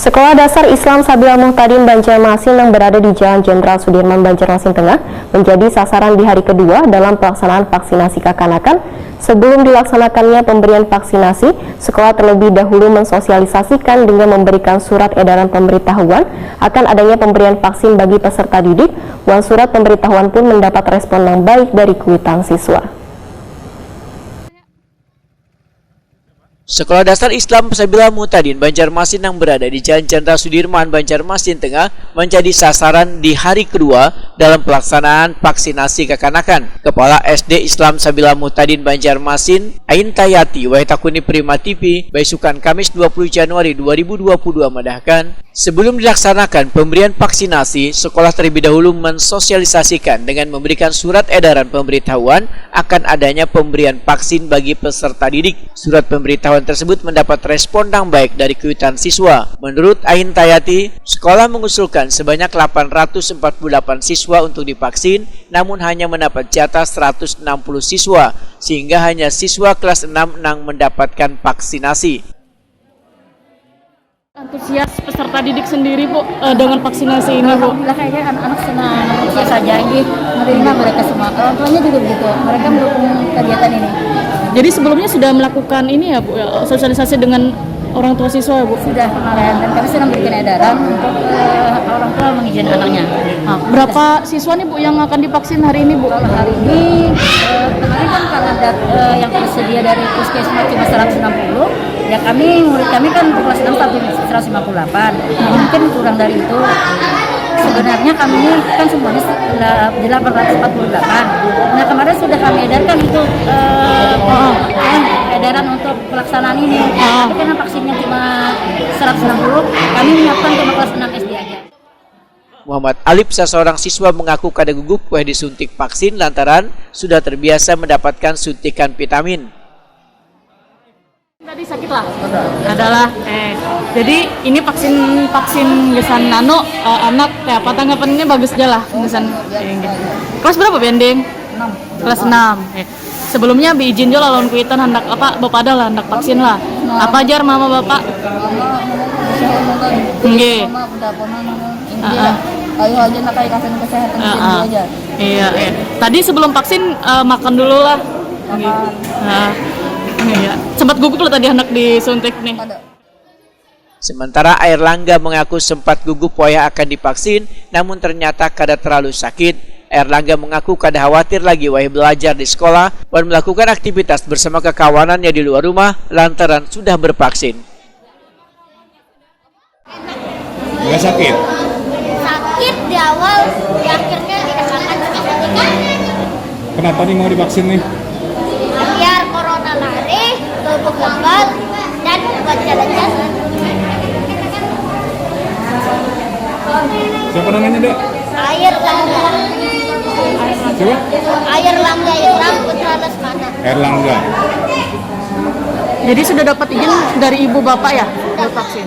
Sekolah Dasar Islam Sabila Muhtadin Banjarmasin yang berada di Jalan Jenderal Sudirman, Banjarmasin Tengah menjadi sasaran di hari kedua dalam pelaksanaan vaksinasi kekanakan. Sebelum dilaksanakannya pemberian vaksinasi, sekolah terlebih dahulu mensosialisasikan dengan memberikan surat edaran pemberitahuan akan adanya pemberian vaksin bagi peserta didik. Uang surat pemberitahuan pun mendapat respon yang baik dari kuitan siswa. Sekolah Dasar Islam Sabila Muhtadin Banjarmasin yang berada di Jalan Jenderal Sudirman, Banjarmasin Tengah menjadi sasaran di hari kedua dalam pelaksanaan vaksinasi kekanakan. Kepala SD Islam Sabila Muhtadin Banjarmasin, Ain Tayati, Waitakuni Prima TV, Baisukan Kamis 20 Januari 2022 medahkan, sebelum dilaksanakan pemberian vaksinasi, sekolah terlebih dahulu mensosialisasikan dengan memberikan surat edaran pemberitahuan akan adanya pemberian vaksin bagi peserta didik. Surat pemberitahuan tersebut mendapat respon yang baik dari kuitan siswa. Menurut Ain Tayati, sekolah mengusulkan sebanyak 848 siswa untuk divaksin, namun hanya mendapat jatah 160 siswa, sehingga hanya siswa kelas 6 yang mendapatkan vaksinasi. Antusias peserta didik sendiri, Bu, dengan vaksinasi ini, Bu? Alhamdulillah, kayaknya anak-anak senang, antusias aja menerima mereka semua. Orang tuanya juga begitu, mereka mendukung kegiatan ini. Jadi sebelumnya sudah melakukan ini ya, Bu, ya, sosialisasi dengan orang tua siswa ya, Bu? Sudah kemarin, dan kami sudah memberikan edaran untuk orang tua mengizinkan anaknya. Nah, berapa siswa nih, Bu, yang akan divaksin hari ini, Bu? Kalau hari ini, kemarin kan karena yang tersedia dari puskesmas cuma 160, ya murid kami kan kelas 6 sampai 158, mungkin kurang dari itu. Sebenarnya kami ini kan semuanya 848. Nah, kemarin sudah kami edarkan untuk edaran untuk pelaksanaan ini. Tapi karena vaksinnya cuma 160, kami menyiapkan cuma kelas 6 SD aja. Muhammad Alip, seorang siswa, mengaku kada gugup wah disuntik vaksin lantaran sudah terbiasa mendapatkan suntikan vitamin. Tadi sakit lah? Adalah. Jadi ini vaksin gesan nano anak kayak apa tanggapannya bagus aja lah gesan. Kelas berapa Bending? 6. Kelas 6. Sebelumnya izin jo lawan kuitan hendak apa bapak ada lah hendak vaksin lah. Apa ajar mama bapak? Nggih. Ayo aja nak kayak kesehatan aja. Iya. Tadi sebelum vaksin makan dulu lah. Iya. Sempat gugup loh tadi anak disuntik nih. Sementara Airlangga mengaku sempat gugup wayah akan divaksin, namun ternyata kada terlalu sakit. Airlangga mengaku kada khawatir lagi wayah belajar di sekolah dan melakukan aktivitas bersama kekawanannya di luar rumah lantaran sudah bervaksin. Nggak sakit? Sakit di awal, di akhirnya dikatakan disuntikan. Kenapa nih mau divaksin nih? Biar corona lari, tubuh kebal, dan buat jalan-jalan. Siapa namanya, Dek? Airlangga. Siapa? Airlangga Islam Putra Lesmana. Airlangga. Jadi sudah dapat izin dari ibu bapak ya buat vaksin?